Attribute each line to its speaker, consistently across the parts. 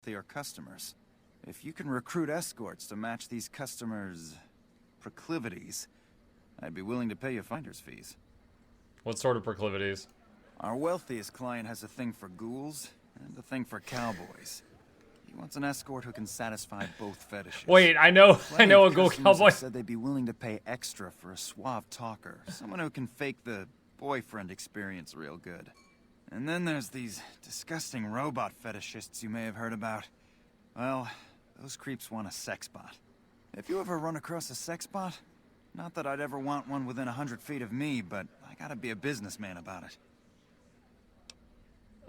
Speaker 1: wealthier customers. If you can recruit escorts to match these customers' proclivities, I'd be willing to pay you finder's fees.
Speaker 2: What sort of proclivities?
Speaker 1: Our wealthiest client has a thing for ghouls and a thing for cowboys. He wants an escort who can satisfy both fetishes.
Speaker 2: Wait, I know a ghoul cowboy.
Speaker 1: Said they'd be willing to pay extra for a suave talker, someone who can fake the boyfriend experience real good. And then there's these disgusting robot fetishists you may have heard about. Well, those creeps want a sex bot. If you ever run across a sex bot, not that I'd ever want one within 100 feet of me, but I gotta be a businessman about it.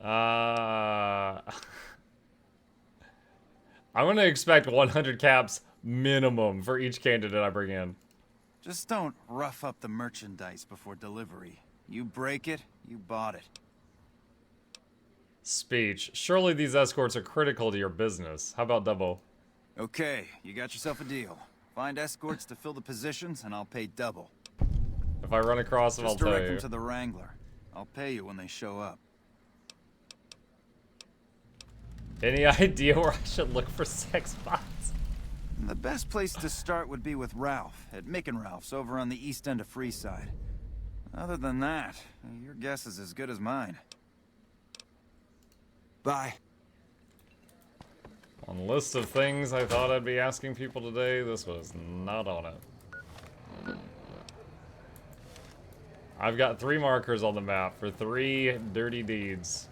Speaker 2: I'm gonna expect 100 caps minimum for each candidate I bring in.
Speaker 1: Just don't rough up the merchandise before delivery. You break it, you bought it.
Speaker 2: Speech. Surely these escorts are critical to your business. How about double?
Speaker 1: Okay, you got yourself a deal. Find escorts to fill the positions, and I'll pay double.
Speaker 2: If I run across them, I'll tell you.
Speaker 1: Just direct them to the Wrangler. I'll pay you when they show up.
Speaker 2: Any idea where I should look for sex bots?
Speaker 1: The best place to start would be with Ralph, at Mick and Ralph's over on the east end of Freeside. Other than that, your guess is as good as mine. Bye.
Speaker 2: On the list of things I thought I'd be asking people today, this was not on it. I've got 3 markers on the map for 3 dirty deeds.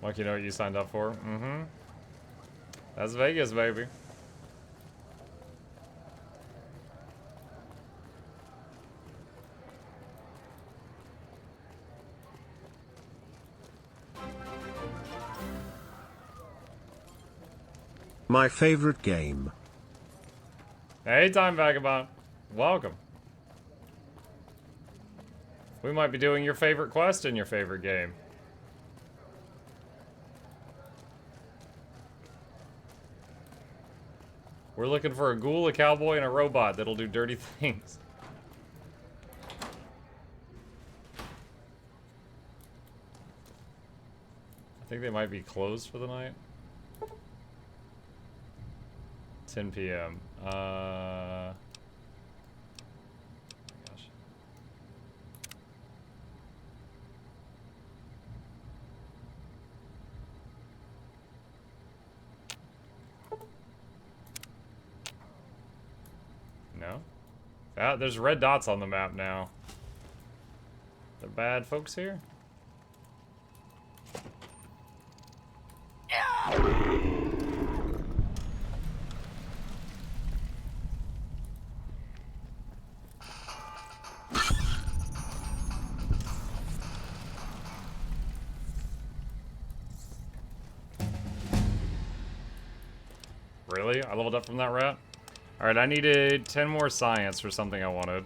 Speaker 2: Like, you know what you signed up for? Mm-hmm. That's Vegas, baby.
Speaker 3: My favorite game.
Speaker 2: Hey, Time Vagabond. Welcome. We might be doing your favorite quest in your favorite game. We're looking for a ghoul, a cowboy, and a robot that'll do dirty things. I think they might be closed for the night. 10 p.m. Gosh. No? Ah, there's red dots on the map now. The bad folks here? Really? I leveled up from that rat? Alright, I needed 10 more science for something I wanted.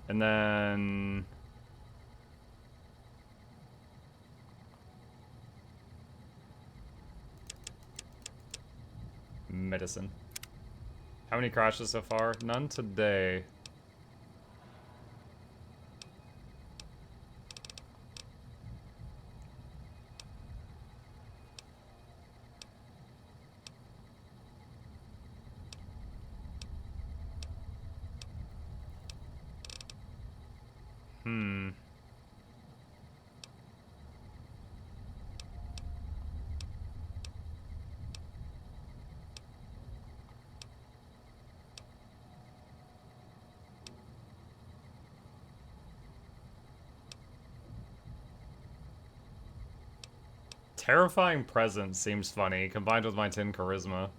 Speaker 2: And then... medicine. How many crashes so far? None today. Terrifying presence seems funny, combined with my 10 charisma.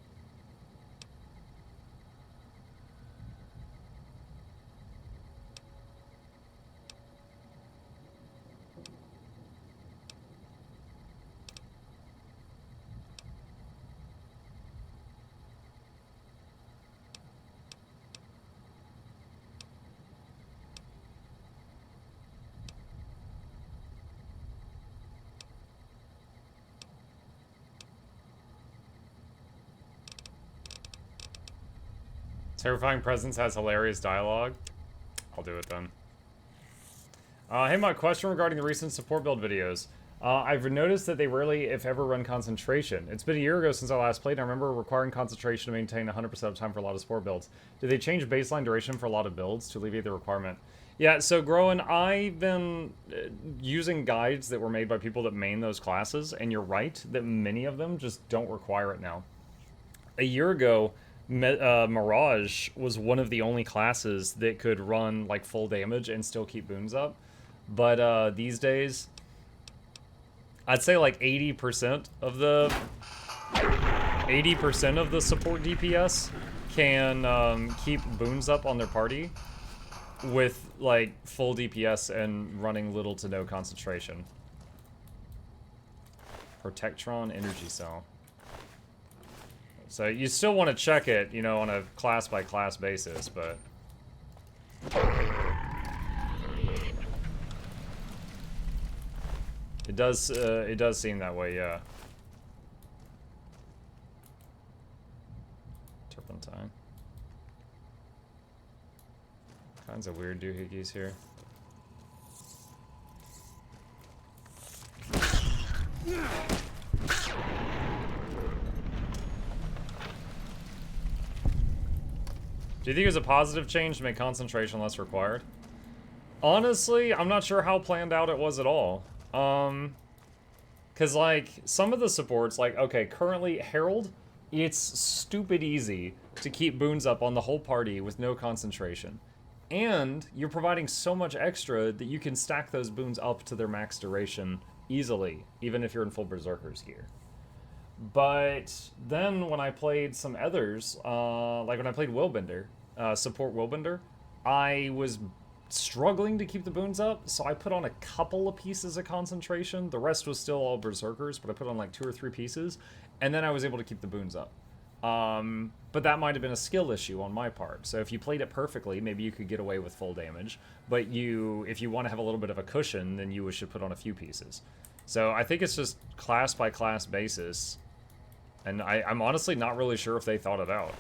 Speaker 2: Terrifying Presence has hilarious dialogue. I'll do it then. Hey, my question regarding the recent support build videos. I've noticed that they rarely, if ever, run concentration. It's been a year ago since I last played, and I remember requiring concentration to maintain 100% of time for a lot of support builds. Did they change baseline duration for a lot of builds to alleviate the requirement? Yeah, so Groen, I've been using guides that were made by people that main those classes, and you're right that many of them just don't require it now. A year ago, Mirage was one of the only classes that could run like full damage and still keep boons up. But these days, I'd say like 80% of the support DPS can keep boons up on their party with like full DPS and running little to no concentration. Protectron energy cell. So you still want to check it, you know, on a class by class basis, but it does seem that way, yeah. Turpentine. Kinds of weird doohickeys here. Do you think it was a positive change to make concentration less required? Honestly, I'm not sure how planned out it was at all. Cause like, some of the supports, like, okay, currently Herald, it's stupid easy to keep boons up on the whole party with no concentration. And you're providing so much extra that you can stack those boons up to their max duration easily, even if you're in full Berserker's gear. But then when I played some others, like when I played Willbender, support Willbender, I was struggling to keep the boons up, so I put on a couple of pieces of concentration. The rest was still all Berserkers, but I put on like 2 or 3 pieces, and then I was able to keep the boons up. But that might have been a skill issue on my part. So if you played it perfectly, maybe you could get away with full damage. But if you want to have a little bit of a cushion, then you should put on a few pieces. So I think it's just class by class basis. And I'm honestly not really sure if they thought it out.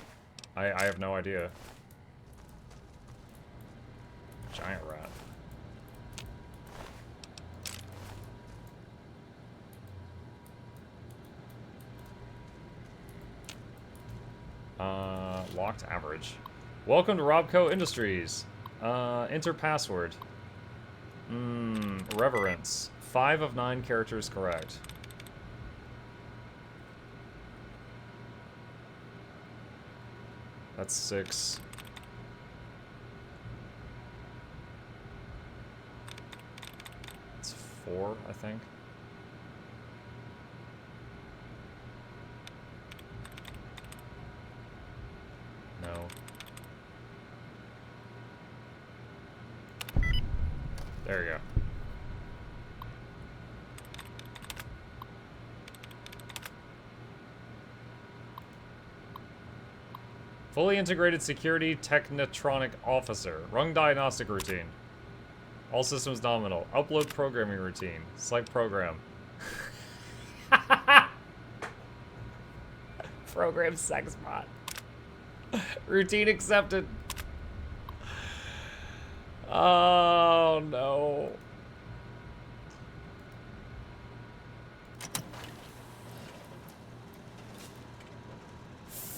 Speaker 2: I have no idea. Giant rat. Locked average. Welcome to Robco Industries. Enter password. Reverence. 5 of 9 characters correct. That's 6. It's 4, I think. No. There you go. Fully integrated security technotronic officer. Rung diagnostic routine. All systems nominal. Upload programming routine. Select program. Program sex bot. Routine accepted. Oh no.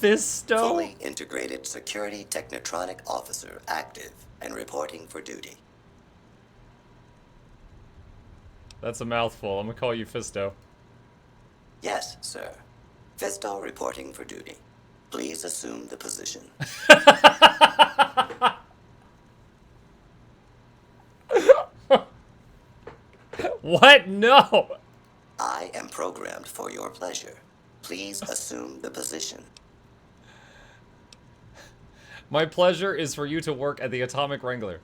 Speaker 2: Fisto?
Speaker 4: Fully integrated security technotronic officer active and reporting for duty.
Speaker 2: That's a mouthful. I'm gonna call you Fisto.
Speaker 4: Yes, sir. Fisto reporting for duty. Please assume the position.
Speaker 2: What? No!
Speaker 4: I am programmed for your pleasure. Please assume the position.
Speaker 2: My pleasure is for you to work at the Atomic Wrangler.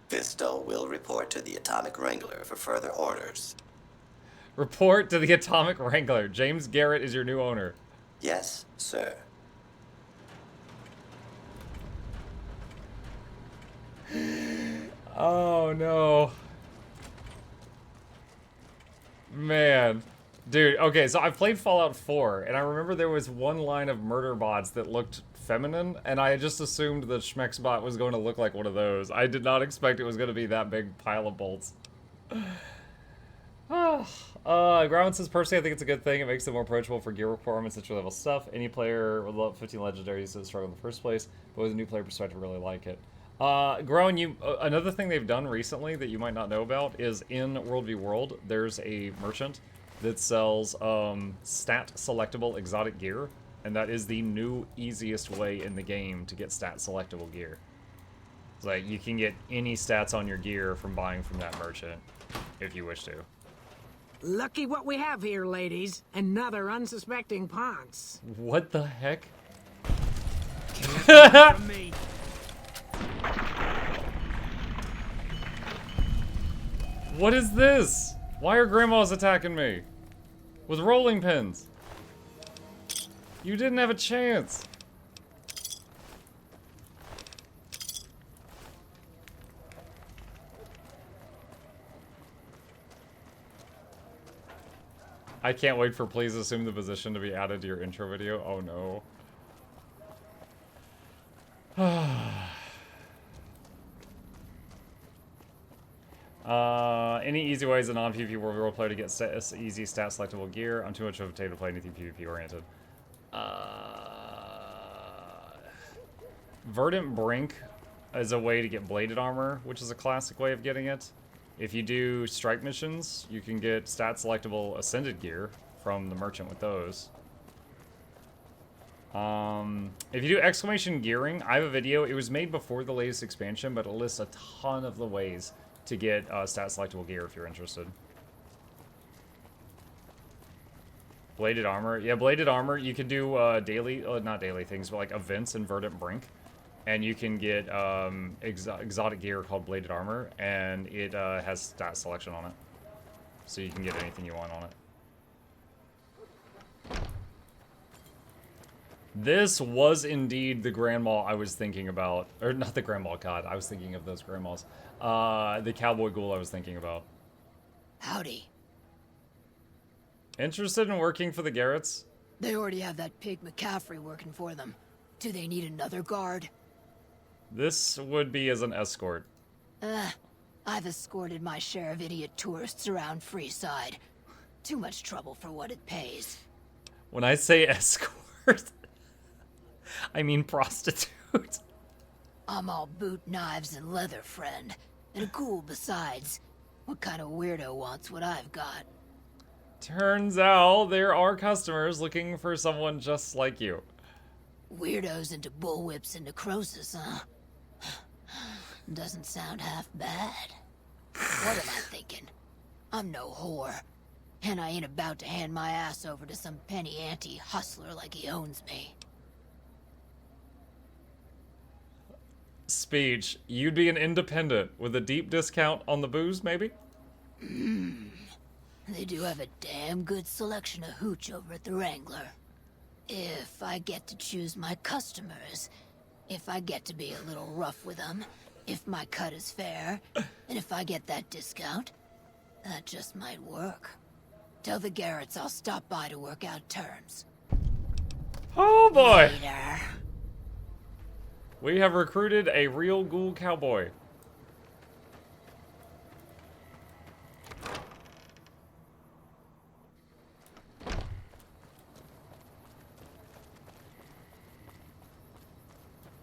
Speaker 4: Fisto will report to the Atomic Wrangler for further orders.
Speaker 2: Report to the Atomic Wrangler. James Garrett is your new owner.
Speaker 4: Yes, sir.
Speaker 2: Oh no. Man. Dude, okay, so I've played Fallout 4, and I remember there was one line of murder bots that looked feminine, and I just assumed that Schmexbot was going to look like one of those. I did not expect it was going to be that big pile of bolts. Ground says, personally, I think it's a good thing. It makes it more approachable for gear requirements, entry-level stuff. Any player with level 15 legendaries doesn't struggle in the first place, but with a new player perspective, really like it. Grown, another thing they've done recently that you might not know about is in World v World, there's a merchant that sells stat selectable exotic gear, and that is the new easiest way in the game to get stat selectable gear. It's like you can get any stats on your gear from buying from that merchant if you wish to.
Speaker 5: Lucky what we have here, ladies. Another unsuspecting Ponce.
Speaker 2: What the heck?
Speaker 5: From me.
Speaker 2: What is this? Why are grandmas attacking me? With rolling pins. You didn't have a chance. I can't wait for please assume the position to be added to your intro video. Oh no. Any easy ways a non-PvP World War player to get easy stat selectable gear? I'm too much of a potato to play anything PvP oriented. Verdant Brink is a way to get bladed armor, which is a classic way of getting it. If you do strike missions, you can get stat selectable ascended gear from the merchant with those. If you do exclamation gearing, I have a video. It was made before the latest expansion, but it lists a ton of the ways to get stat selectable gear if you're interested. Bladed armor. Yeah, bladed armor. You can do not daily things, but like events in Verdant Brink. And you can get exotic gear called bladed armor, and it has stat selection on it. So you can get anything you want on it. This was indeed the grandma I was thinking about. Or not the grandma, God. I was thinking of those grandmas. The cowboy ghoul I was thinking about.
Speaker 6: Howdy.
Speaker 2: Interested in working for the Garretts?
Speaker 6: They already have that pig McCaffrey working for them. Do they need another guard?
Speaker 2: This would be as an escort.
Speaker 6: I've escorted my share of idiot tourists around Freeside. Too much trouble for what it pays.
Speaker 2: When I say escort, I mean prostitute.
Speaker 6: I'm all boot, knives, and leather, friend. And cool besides. What kind of weirdo wants what I've got?
Speaker 2: Turns out there are customers looking for someone just like you.
Speaker 6: Weirdos into bullwhips and necrosis, huh? Doesn't sound half bad. What am I thinking? I'm no whore. And I ain't about to hand my ass over to some penny ante hustler like he owns me.
Speaker 2: Speech. You'd be an independent with a deep discount on the booze, maybe?
Speaker 6: They do have a damn good selection of hooch over at the Wrangler. If I get to choose my customers, if I get to be a little rough with them, if my cut is fair, and if I get that discount, that just might work. Tell the Garretts I'll stop by to work out terms.
Speaker 2: Oh boy!
Speaker 6: Later.
Speaker 2: We have recruited a real ghoul cowboy.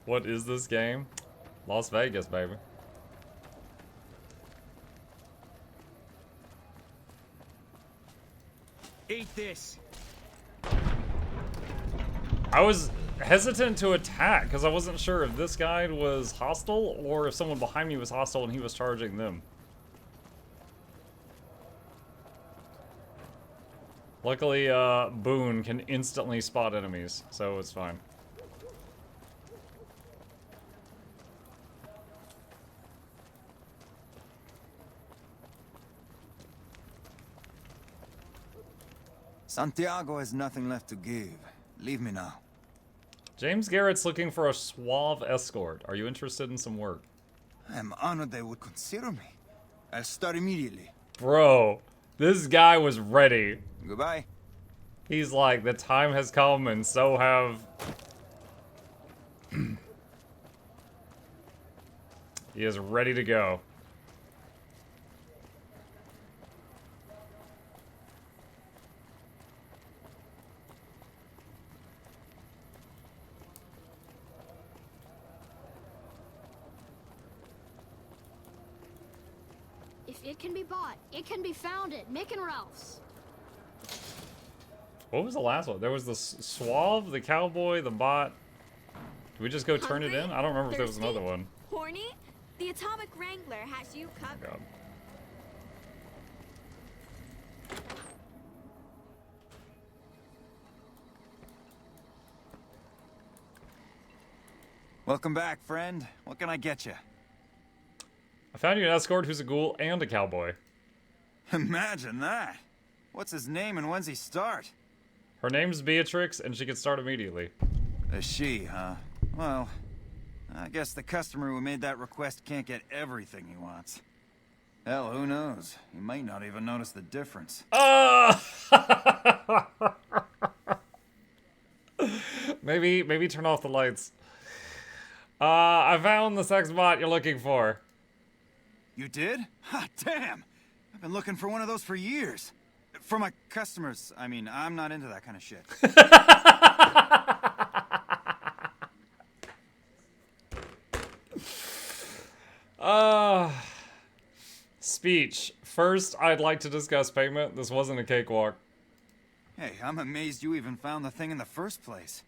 Speaker 2: What is this game? Las Vegas, baby.
Speaker 5: Eat this.
Speaker 2: I was hesitant to attack because I wasn't sure if this guy was hostile or if someone behind me was hostile and he was charging them. Luckily, Boone can instantly spot enemies, so it's fine.
Speaker 1: Santiago has nothing left to give. Leave me now.
Speaker 2: James Garrett's looking for a suave escort. Are you interested in some work?
Speaker 1: I am honored they would consider me. I'll start immediately.
Speaker 2: Bro, this guy was ready.
Speaker 1: Goodbye.
Speaker 2: He's like, the time has come, and so have... He is ready to go.
Speaker 7: If it can be bought, it can be founded. Mick and Ralph's.
Speaker 2: What was the last one? There was the Suave, the Cowboy, the Bot. Did we just go turn it in? I don't remember if there was another one.
Speaker 8: Horny? The Atomic Wrangler has you covered.
Speaker 2: God.
Speaker 1: Welcome back, friend. What can I get you?
Speaker 2: I found you an escort who's a ghoul and a cowboy.
Speaker 1: Imagine that. What's his name and when's he start?
Speaker 2: Her name's Beatrix, and she can start immediately.
Speaker 1: A she, huh? Well, I guess the customer who made that request can't get everything he wants. Hell, who knows? He might not even notice the difference.
Speaker 2: Maybe turn off the lights. I found the sex bot you're looking for.
Speaker 1: You did? Ha, damn! I've been looking for one of those for years. For my customers, I mean, I'm not into that kind of shit.
Speaker 2: Speech. First, I'd like to discuss payment. This wasn't a cakewalk.
Speaker 1: Hey, I'm amazed you even found the thing in the first place.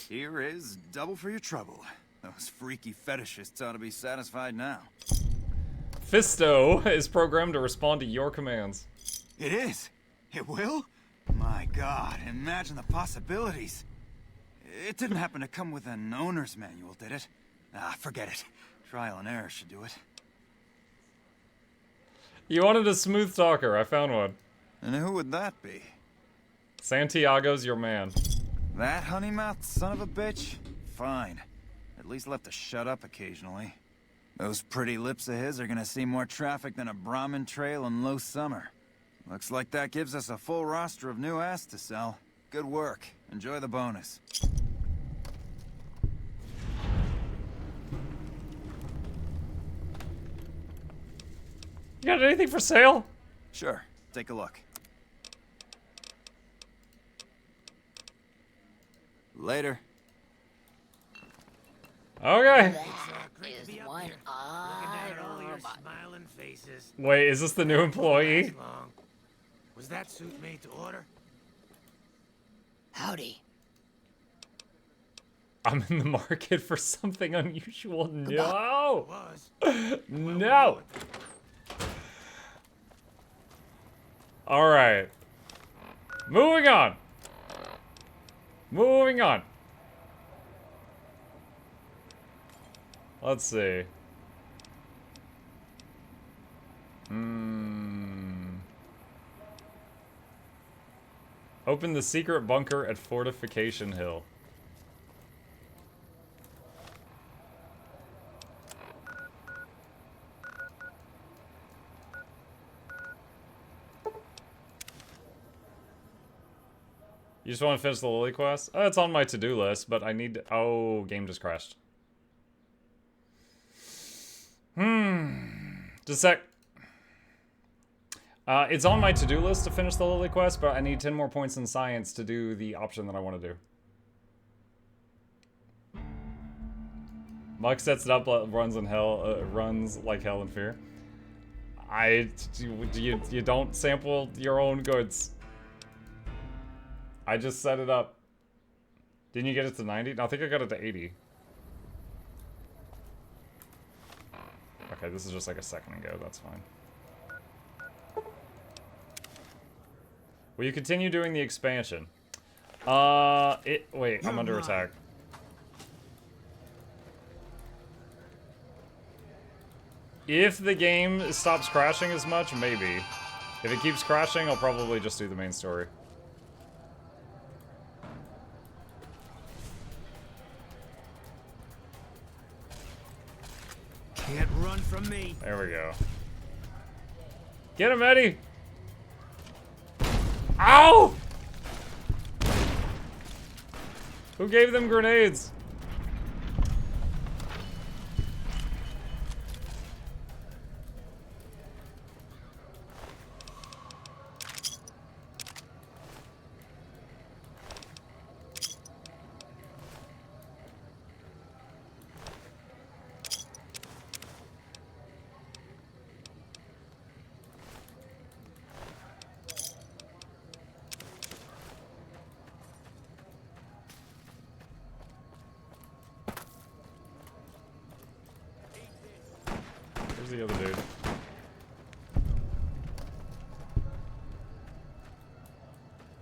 Speaker 1: Here is double for your trouble. Those freaky fetishists ought to be satisfied now.
Speaker 2: Fisto is programmed to respond to your commands.
Speaker 1: It is? It will? My God, imagine the possibilities. It didn't happen to come with an owner's manual, did it? Ah, forget it. Trial and error should do it.
Speaker 2: You wanted a smooth talker. I found one.
Speaker 1: And who would that be?
Speaker 2: Santiago's your man.
Speaker 1: That honey-mouthed son of a bitch? Fine. At least left to shut up occasionally. Those pretty lips of his are gonna see more traffic than a Brahmin trail in low summer. Looks like that gives us a full roster of new ass to sell. Good work. Enjoy the bonus.
Speaker 2: You got anything for sale?
Speaker 1: Sure. Take a look. Later.
Speaker 2: Okay.
Speaker 6: That is one odd robot.
Speaker 5: Smiling faces.
Speaker 2: Wait, is this the new employee?
Speaker 5: Long. Was that suit made to order?
Speaker 6: Howdy.
Speaker 2: I'm in the market for something unusual. No!
Speaker 5: Was.
Speaker 2: No! Alright. Moving on. Moving on. Let's see. Open the secret bunker at Fortification Hill. You just want to finish the Lily quest? Oh, it's on my to-do list, but I need to... Oh, game just crashed. Just a sec. It's on my to-do list to finish the Lily quest, but I need 10 more points in science to do the option that I want to do. Muck sets it up, runs in hell, runs like hell in fear. You don't sample your own goods. I just set it up. Didn't you get it to 90? No, I think I got it to 80. Okay, this is just like a second ago. That's fine. Will you continue doing the expansion? Wait, I'm under attack. If the game stops crashing as much, maybe. If it keeps crashing, I'll probably just do the main story.
Speaker 5: Can't run from me.
Speaker 2: There we go. Get him, Eddie! Ow! Who gave them grenades? Where's the other dude?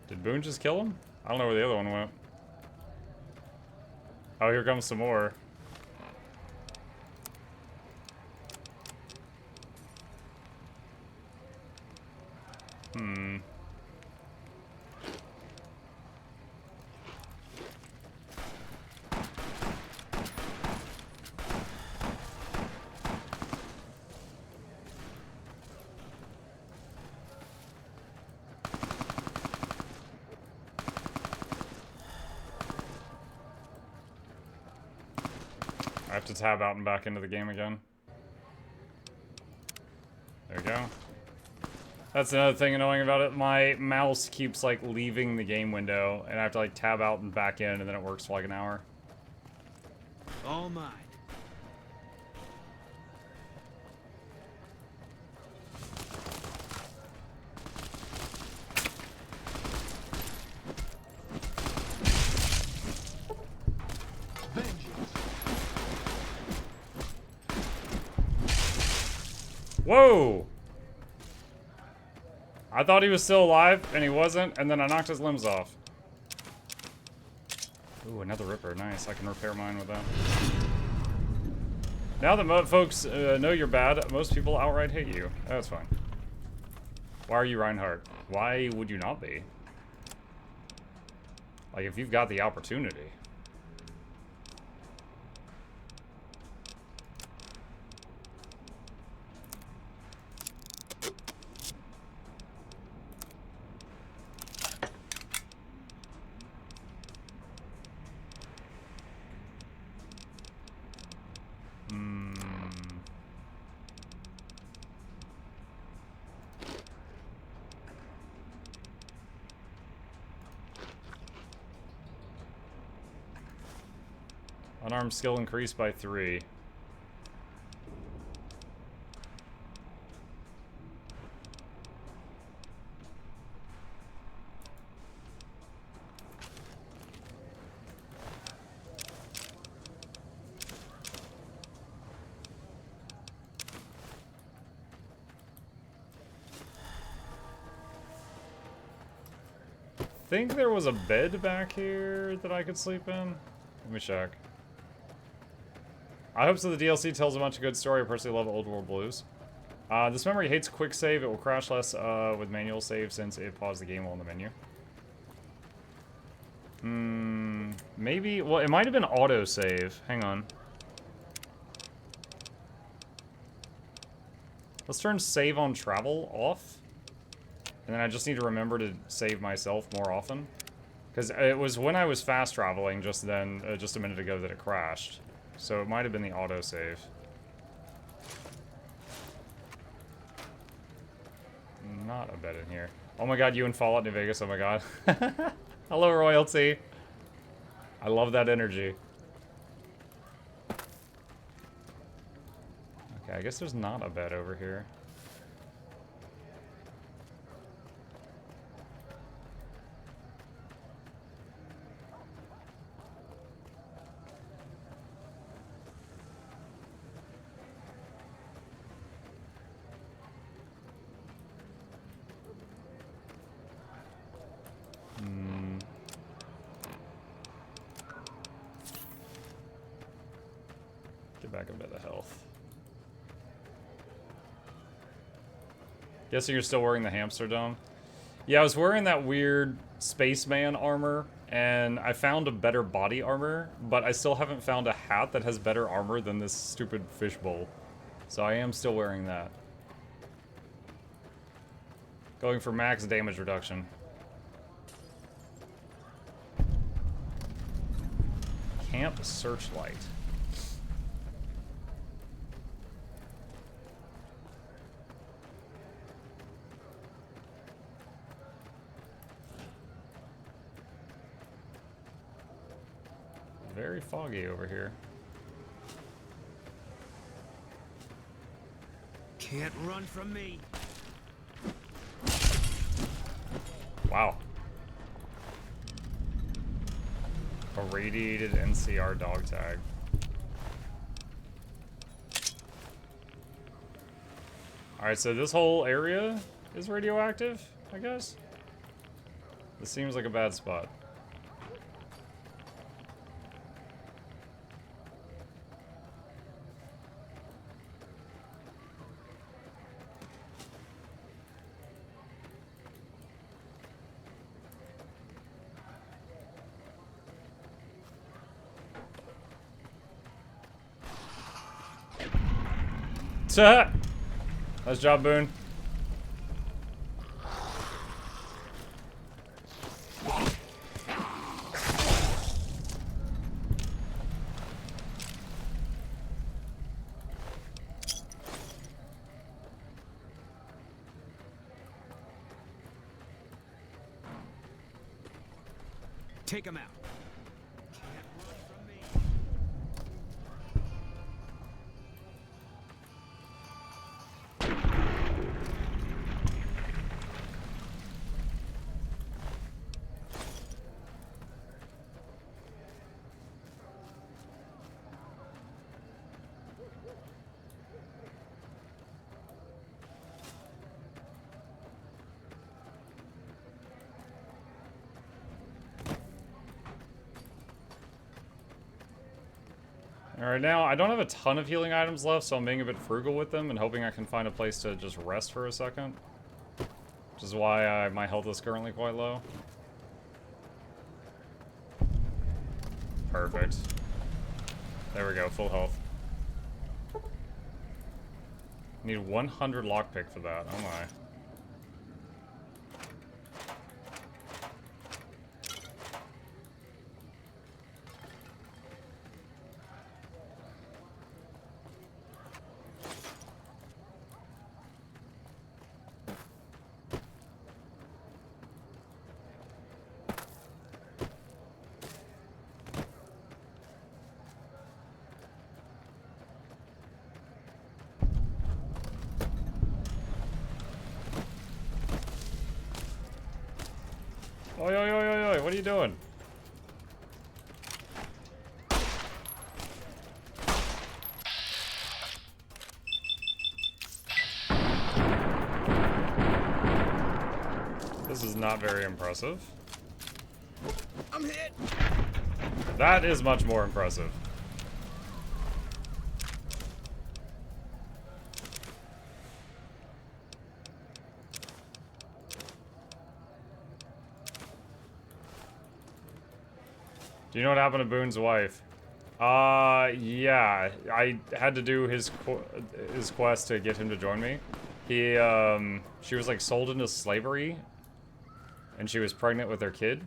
Speaker 2: Did Boone just kill him? I don't know where the other one went. Oh, here comes some more. I have to tab out and back into the game again. There we go. That's another thing annoying about it. My mouse keeps like leaving the game window and I have to like tab out and back in and then it works for like an hour.
Speaker 9: All mine.
Speaker 2: Whoa! I thought he was still alive, and he wasn't, and then I knocked his limbs off. Ooh, another Ripper. Nice. I can repair mine with that. Now that folks know you're bad, most people outright hate you. That's fine. Why are you Reinhardt? Why would you not be? Like, if you've got the opportunity. Unarmed skill increased by 3. I think there was a bed back here that I could sleep in. Let me check. I hope so. The DLC tells a bunch of good story. I personally love Old World Blues. This memory hates quick save. It will crash less with manual save since it paused the game while in the menu. Maybe. Well, it might have been auto save. Hang on. Let's turn save on travel off. And then I just need to remember to save myself more often. Because it was when I was fast traveling just then, just a minute ago, that it crashed. So it might have been the autosave. Not a bed in here. Oh my god, you in Fallout New Vegas, oh my god. Hello, royalty. I love that energy. Okay, I guess there's not a bed over here. Back a bit of health. Guessing you're still wearing the hamster dome? Yeah, I was wearing that weird spaceman armor, and I found a better body armor, but I still haven't found a hat that has better armor than this stupid fishbowl. So I am still wearing that. Going for max damage reduction. Camp Searchlight. Very foggy over here.
Speaker 9: Can't run from me.
Speaker 2: Wow. A radiated NCR dog tag. Alright, so this whole area is radioactive, I guess? This seems like a bad spot. Nice job, Boone.
Speaker 9: Take him out.
Speaker 2: Alright, now, I don't have a ton of healing items left, so I'm being a bit frugal with them and hoping I can find a place to just rest for a second. Which is why my health is currently quite low. Perfect. There we go, full health. Need 100 lockpick for that, oh my. Oi, oi, oi, oi, oi, what are you doing? This is not very impressive.
Speaker 9: I'm hit.
Speaker 2: That is much more impressive. Do you know what happened to Boone's wife? Yeah. I had to do his quest to get him to join me. She was like sold into slavery, and she was pregnant with their kid.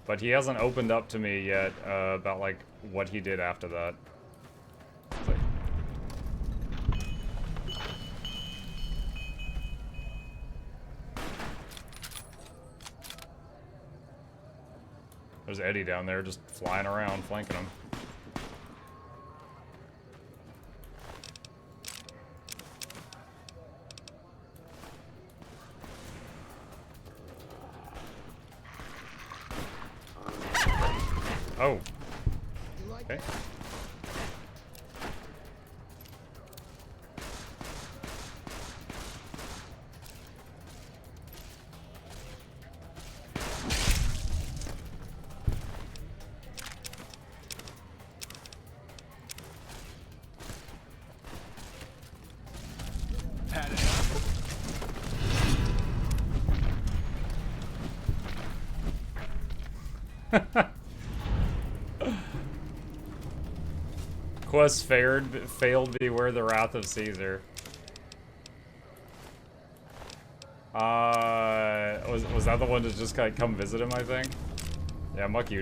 Speaker 2: But he hasn't opened up to me yet about like what he did after that. There's Eddie down there just flying around, flanking him. Oh. Okay. Quest failed, beware the wrath of Caesar. Was that the one to just come visit him, I think? Yeah, muck you.